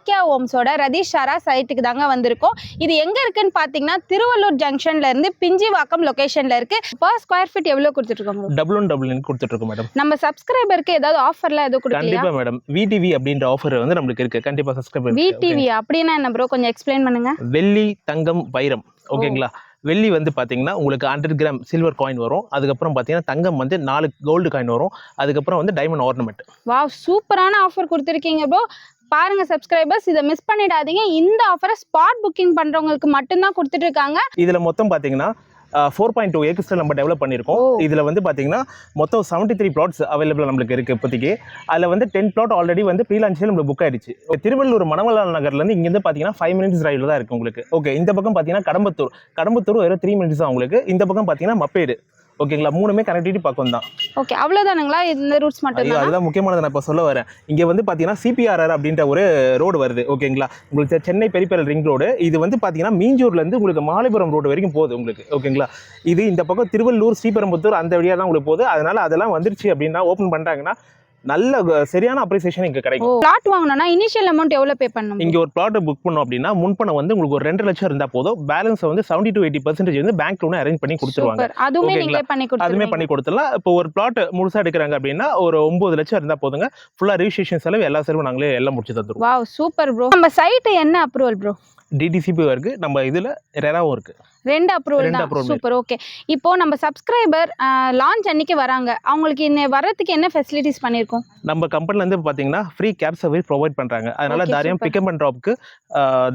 பாக்கியா ஹோம்ஸோட ரதீஷாரா சைட்டுக்கு தாங்க வந்திருக்கோம். இது எங்க இருக்குன்னு பாத்தீங்கன்னா திருவள்ளூர் ஜங்ஷன்ல இருந்து பிஞ்சிவாக்கம் லொகேஷன்ல இருக்கு. பர் ஸ்கொயர் ஃபீட் எவ்வளவு கொடுத்துட்டு இருக்கோம்? $1 கொடுத்துட்டு இருக்கோம் மேடம். நம்ம சப்ஸ்கிரைபருக்கு ஏதாவது ஆஃபர்ல ஏதோ கொடுக்கலையா? கண்டிப்பா மேடம். விடிவி அப்படின்ற ஆஃபர் வந்து நமக்கு இருக்கு. கண்டிப்பா சப்ஸ்கிரைபர். விடிவி அப்படினா என்ன ப்ரோ, கொஞ்சம் எக்ஸ்பிளைன் பண்ணுங்க. வெள்ளி, தங்கம், வைரம். ஓகேங்களா? வெள்ளி வந்து பாத்தீங்கன்னா உங்களுக்கு 100 கிராம் சில்வர் காயின் வரும். அதுக்கப்புறம் பாத்தீங்கன்னா தங்கம் வந்து 4 கோல்டு காயின் வரும். அதுக்கப்புறம் வந்து டைமண்ட் ஆர்னமெண்ட். வாவ், சூப்பரான ஆஃபர் கொடுத்துருக்கீங்க ப்ரோ. பாருங்க சப்ஸ்கிரைபர்ஸ், இதை மிஸ் பண்ணிடாதீங்க. இந்த ஆஃபரை ஸ்பாட் புக்கிங் பண்றவங்களுக்கு மட்டும்தான் கொடுத்துட்டு இருக்காங்க. இதுல மொத்தம் பாத்தீங்கன்னா 4.2 ஏக்கர்ஸ் நம்ம டெவலப் பண்ணியிருக்கோம். இதுல வந்து பாத்தீங்கன்னா மொத்தம் 73 பிளாட்ஸ் அவைலபிள் நம்மளுக்கு இருக்கு இப்போதைக்கு. அதுல வந்து 10 பிளாட் ஆல்ரெடி வந்து ப்ரீ லான்ச்சில் நம்மளுக்கு புக் ஆயிடுச்சு. திருவள்ளூர் மணமலால் நகர்ல இருந்து இங்க இருந்து பாத்தீங்கன்னா 5 மினிட்ஸ் டிரைவ்ல தான் இருக்கு உங்களுக்கு. ஓகே, இந்த பக்கம் பாத்தீங்கன்னா கடம்பத்தூர் வெறும் 3 மினிட்ஸ் தான் உங்களுக்கு. இந்த பக்கம் பாத்தீங்கன்னா மப்பேடு. ஓகேங்களா? மூணுமே கனெக்டிவிட்டி பக்கம் தான். ஓகே, அவ்வளவுதானுங்களா? இந்த ரூட்ஸ் மட்டும் தான். அதுதான் முக்கியமானது நான் இப்போ சொல்ல வரேன். இங்க வந்து பாத்தீங்கன்னா சிபிஆர்ஆர் அப்படின்ற ஒரு ரோடு வருது. ஓகேங்களா? உங்களுக்கு சென்னை பெரிபெரல் ரிங் ரோடு. இது வந்து பாத்தீங்கன்னா மீஞ்சூர்ல இருந்து உங்களுக்கு மாலைபுரம் ரோடு வரைக்கும் போகுது உங்களுக்கு. ஓகேங்களா? இது இந்த பக்கம் திருவள்ளூர், ஸ்ரீபெரும்புத்தூர் அந்த வழியா தான் உங்களுக்கு போகுது. அதனால அதெல்லாம் வந்துருச்சு அப்படின்னா ஓப்பன் பண்றாங்கன்னா நல்ல சரியான அப்ரிசியேஷன் இங்க கிடைக்கும். பிளாட் வாங்கணும்னா இனிஷியல் அமௌண்ட் எவ்வளவு பே பண்ணணும்? இங்க ஒரு பிளாட் புக் பண்ணோம் அப்படின்னா முன்பணம் வந்து உங்களுக்கு ஒரு 2 லட்சம் இருந்தா போதும். பேலன்ஸ் வந்து 70 to 80% வந்து பேங்க் லோன் அரேஞ்ச் பண்ணி கொடுத்துருவாங்க. அதுமே நீங்க பண்ணி கொடுத்துடலாம். இப்போ ஒரு பிளாட் முழுசா எடுக்கிறாங்க அப்படின்னா ஒரு 9 லட்சம் இருந்தா போதுங்க. ஃபுல்லா ரெஜிஸ்ட்ரேஷன் செலவு எல்லா செலவும் நாங்களே எல்லாம் முடிச்சு தந்துருவோம். Wow, super bro. நம்ம சைட் என்ன அப்ரூவல் ப்ரோ? டிடிசிபி இருக்கு, நம்ம இதுல ரெராவும் இருக்கு. 2 அப்ரூவல் தான். சூப்பர். ஓகே, இப்போ நம்ம சப்ஸ்கிரைபர் லான்ச் அன்னைக்கு வராங்க, அவங்களுக்கு வரதுக்கு என்ன ஃபெசிலிட்டிஸ் பண்ணிருக்கோம்? நம்ம கம்பெனில இருந்து பாத்தீங்கன்னா ஃப்ரீ கேப் சர்வீஸ் ப்ரொவைட் பண்றாங்க. அதனால தாராளமா பிக் அண்ட் டிராப்க்கு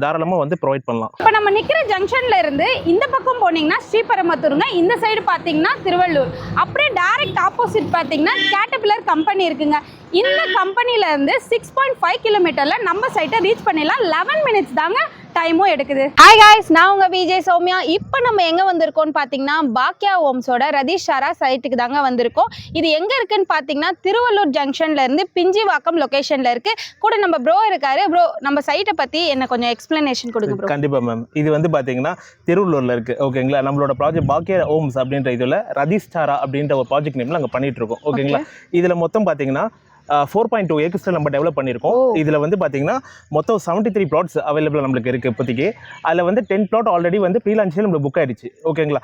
தாராளமா வந்து ப்ரொவைட் பண்ணலாம். இப்போ நம்ம நிக்கிற ஜங்ஷன்ல இருந்து இந்த பக்கம் போனீங்கன்னா ஸ்ரீபெரும்புத்தூருங்க, இந்த சைடு பாத்தீங்கன்னா திருவள்ளூர். அப்படியே டைரக்ட் ஆப்போசிட் பாத்தீங்கன்னா கேட்டபிலர் கம்பெனி இருக்குங்க. இந்த கம்பெனில இருந்து 6.5 கிலோமீட்டர்ல நம்ம சைட்டை ரீச் பண்ணிடலாம். 11 மினிட்ஸ் தாங்க டைமும் எடுக்குது. ஹாய் காய்ஸ், நான் உங்க விஜய் சௌமியா. இப்போ நம்ம எங்க வந்திருக்கோம்னு பாத்தீங்கன்னா பாக்கியா ஹோம்ஸோட ரதீஷாரா சைட்டுக்கு தாங்க வந்திருக்கோம். இது எங்க இருக்குன்னு பாத்தீங்கன்னா திருவள்ளூர் ஜங்ஷன்ல இருந்து பிஞ்சிவாக்கம் லொகேஷன்ல இருக்கு. கூட நம்ம ப்ரோ இருக்காரு. ப்ரோ, நம்ம சைட்டை பத்தி என்ன கொஞ்சம் எக்ஸ்பிளனேஷன் கொடுங்க ப்ரோ. கண்டிப்பா மேம். இது வந்து பாத்தீங்கன்னா திருவள்ளூர்ல இருக்கு. ஓகேங்களா? நம்மளோட ப்ராஜெக்ட் பாக்கியா ஹோம்ஸ் அப்படின்ற இதுல ரதீஷாரா அப்படின்ற ஒரு ப்ராஜெக்ட் நேம்ல நாங்க பண்ணிட்டு இருக்கோம். ஓகேங்களா? இதுல மொத்தம் பாத்தீங்கன்னா 4.2 ஏக்கர்ஸ் நம்ம டெவலப் பண்ணியிருக்கோம். இதுல வந்து பாத்தீங்கன்னா மொத்தம் 73 பிளாட்ஸ் அவைலபிள் நம்மளுக்கு இருக்கு இப்போதைக்கு. அதுல வந்து 10 பிளாட் ஆல்ரெடி வந்து ப்ரீ லான்ச்சில் நம்மளுக்கு புக் ஆயிடுச்சு. ஓகேங்களா?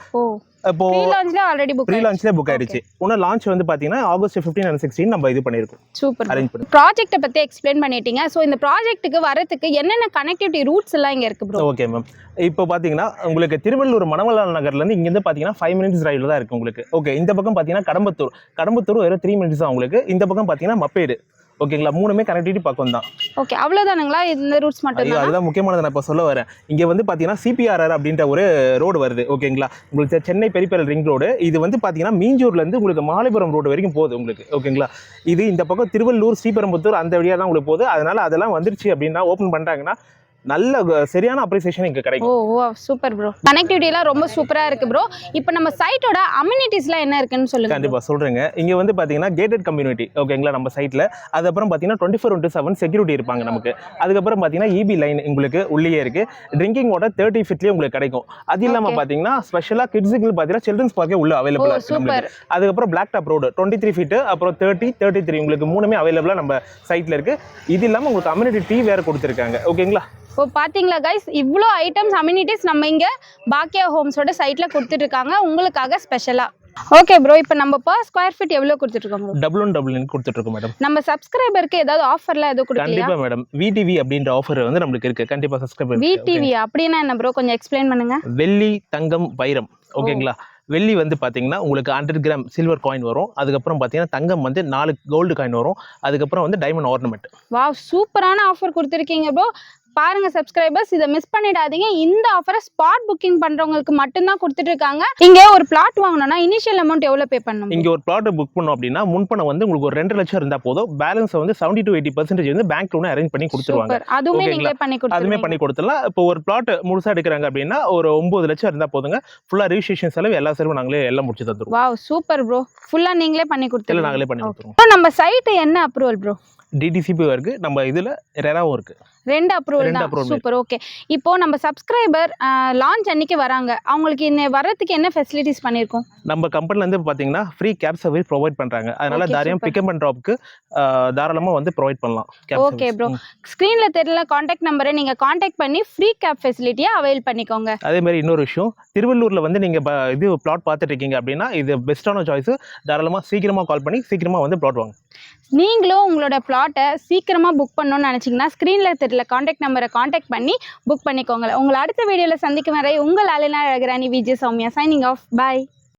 இப்போ ப்ரீ லான்ச்ல புக் ஆயிடுச்சு. இன்னும் லான்ச் வந்து பாத்தீங்கன்னா ஆகஸ்ட் 15 and 16 நம்ம இது பண்ணிருக்கோம். சூப்பர். அரேஞ்ச் பண்ணி ப்ராஜெக்ட்ட பத்தி எக்ஸ்பிளைன் பண்ணிட்டீங்க. சோ இந்த ப்ராஜெக்ட்டுக்கு வரதுக்கு என்னென்ன கனெக்டிவிட்டி ரூட்ஸ் எல்லாம் இங்க இருக்கு ப்ரோ? Okay ma'am. இப்போ பாத்தீங்கன்னா உங்களுக்கு திருவள்ளூர் மணமலால் நகர்ல இருந்து இங்க இருந்து பாத்தீங்கன்னா 5 மினிட்ஸ் டிரைவ்ல தான் இருக்கு உங்களுக்கு. ஓகே, இந்த பக்கம் பாத்தீங்கன்னா கடம்பத்தூர் வெறும் 3 மினிட்ஸ் தான் உங்களுக்கு. இந்த பக்கம் பாத்தீங்கன்னா மப்பேடு. ஓகேங்களா? மூணுமே கனெக்டிவிட்டி பக்கம் தான். ஓகே, அவ்வளவுதானுங்களா? இந்த ரூட்ஸ் மட்டும் தான். அதுதான் முக்கியமானது நான் இப்போ சொல்ல வரேன். இங்க வந்து பாத்தீங்கன்னா சிபிஆர்ஆர் அப்படின்ற ஒரு ரோடு வருது. ஓகேங்களா? உங்களுக்கு சென்னை பெரிபெரல் ரிங் ரோடு. இது வந்து பாத்தீங்கன்னா மீஞ்சூர்ல இருந்து உங்களுக்கு மாலைபுரம் ரோடு வரைக்கும் போகுது உங்களுக்கு. ஓகேங்களா? இது இந்த பக்கம் திருவள்ளூர், ஸ்ரீபெரும்புத்தூர் அந்த வழியா தான் உங்களுக்கு போகுது. அதனால அதெல்லாம் வந்துருச்சு அப்படின்னா ஓப்பன் பண்றாங்கன்னா நல்ல சரியான அப்ரிசியேஷன் இங்க கிடைக்கும். ஓ சூப்பர் ப்ரோ. கனெக்டிவிட்டி எல்லாம் ரொம்ப சூப்பரா இருக்கு ப்ரோ. இப்போ நம்ம சைட்டோட அம்யூனிட்டிஸ்லாம் என்ன இருக்குன்னு சொல்லுங்க. கண்டிப்பா சொல்றேங்க. இங்க வந்து பாத்தீங்கன்னா கேட்டட் கம்யூனிட்டி. ஓகேங்களா? நம்ம சைட்ல அதுக்கப்புறம் பாத்தீங்கன்னா 24/7 செக்யூரிட்டி இருப்பாங்க நமக்கு. அதுக்கப்புறம் பாத்தீங்கன்னா இபி லைன் உங்களுக்கு உள்ளே இருக்கு. ட்ரிங்கிங் வாட்டர் 30 ஃபீட்லயே உங்களுக்கு கிடைக்கும். அது இல்லாம பாத்தீங்கன்னா ஸ்பெஷலா கிட்ஸுக்கு பாத்தீங்கன்னா சில்ட்ரன்ஸ் பார்க்கே உள்ள அவைலபிளா இருக்கு நமக்கு. அதுக்கப்புறம் பிளாக் டாப் ரோடு 23 ஃபீட், அப்புறம் 30, 33 உங்களுக்கு மூணுமே அவைலபிளா நம்ம சைட்ல இருக்கு. இது இல்லாம உங்களுக்கு கம்யூனிட்டி டீ வேற கொடுத்துருக்காங்க. ஓகேங்களா? இப்போ பாத்தீங்களா கைஸ், இவ்வளோ ஐட்டம்ஸ் அம்யூனிட்டிஸ் நம்ம இங்க பாக்கியா ஹோம்ஸோட சைட்ல கொடுத்துட்டு இருக்காங்க உங்களுக்காக ஸ்பெஷலா. ஓகே ப்ரோ, இப்போ நம்ம பர் ஸ்கொயர் ஃபீட் எவ்வளவு கொடுத்துட்டு இருக்கோம்? $1 கொடுத்துட்டு இருக்கோம் மேடம். நம்ம சப்ஸ்கிரைபருக்கு ஏதாவது ஆஃபர்ல ஏதோ கொடுக்கலையா? கண்டிப்பா மேடம். விடிவி அப்படின்ற ஆஃபர் வந்து நமக்கு இருக்கு. கண்டிப்பா சப்ஸ்கிரைபர். விடிவி அப்படினா என்ன ப்ரோ, கொஞ்சம் எக்ஸ்பிளைன் பண்ணுங்க. வெள்ளி, தங்கம், வைரம். ஓகேங்களா? வெள்ளி வந்து பாத்தீங்கன்னா உங்களுக்கு 100 கிராம் சில்வர் காயின் வரும். அதுக்கப்புறம் பாத்தீங்கன்னா தங்கம் வந்து 4 கோல்டு காயின் வரும். அதுக்கப்புறம் வந்து டைமண்ட் ஆர்னமெண்ட். வாவ், சூப்பரான ஆஃபர் கொடுத்துருக்கீங்க ப்ரோ. பாருங்க சப்ஸ்கிரைபர்ஸ், இதை மிஸ் பண்ணிடாதீங்க. இந்த ஆஃபரை ஸ்பாட் புக்கிங் பண்றவங்களுக்கு மட்டும்தான் கொடுத்துட்டு இருக்காங்க. இங்க ஒரு பிளாட் வாங்கணும்னா இனிஷியல் அமௌண்ட் எவ்வளவு பே பண்ணணும்? இங்க ஒரு பிளாட் புக் பண்ணோம் அப்படின்னா முன்பணம் வந்து உங்களுக்கு ஒரு 2 லட்சம் இருந்தா போதும். பேலன்ஸ் வந்து 70 to 80% வந்து பேங்க் லோன் அரேஞ்ச் பண்ணி கொடுத்துருவாங்க. அதுமே நீங்களே பண்ணி கொடுத்துடலாம். இப்போ ஒரு பிளாட் முழுசா எடுக்கிறாங்க அப்படின்னா ஒரு 9 லட்சம் இருந்தா போதுங்க. ஃபுல்லா ரெஜிஸ்ட்ரேஷன் செலவு எல்லா செலவும் நாங்களே எல்லாம் முடிச்சு தந்துருவோம். Wow, super bro. ஃபுல்லா நீங்களே பண்ணி கொடுத்துருவோம். நாங்களே பண்ணி கொடுத்துருவோம். நம்ம சைட் என்ன அப்ரூவல் ப்ரோ? டிடிசிபியும் இருக்கு, நம்ம இதுல ரெராவும் இருக்கு. ரெண்டு அப்ரூவல் ரெண்டு தான். approval super. ஓகே, இப்போ நம்ம சப்ஸ்கிரைபர் லான்ச் அன்னைக்கு வராங்க, அவங்களுக்கு வரதுக்கு என்ன ஃபெசிலிட்டிஸ் பண்ணியிருக்கோம்? நம்ம கம்பெனில இருந்து பாத்தீங்கன்னா ஃப்ரீ கேப் சர்வீஸ் ப்ரொவைட் பண்றாங்க. அதனால Okay, தாராளமா super. பிக்கப் அண்ட் ட்ராப்க்கு தாராளமா வந்து ப்ரொவைட் பண்ணலாம் கேப் ஓகே ப்ரோ, ஸ்க்ரீன்ல தெரியல காண்டாக்ட் நம்பரை நீங்க காண்டாக்ட் பண்ணி ஃப்ரீ கேப் ஃபெசிலிட்டியை அவைல் பண்ணிக்கோங்க. அதே மாதிரி இன்னொரு விஷயம், திருவள்ளூர்ல வந்து நீங்க இது பிளாட் பார்த்துட்டு இருக்கீங்க அப்படின்னா இது பெஸ்ட்டான சாய்ஸ். தாராளமா சீக்கிரமா கால் பண்ணி சீக்கிரமா வந்து பிளாட் வாங்க. நீங்களும் உங்களோட பிளாட்டை சீக்கிரமாக புக் பண்ணணும்னு நினச்சிங்கன்னா ஸ்க்ரீனில் தெரியல காண்டாக்ட் நம்பரை காண்டாக்ட் பண்ணி புக் பண்ணிக்கோங்க. உங்களை அடுத்த வீடியோவில் சந்திக்கும் வரை உங்கள் அலினா அழகராணி விஜய் சௌமியா சைனிங் ஆஃப். பாய்.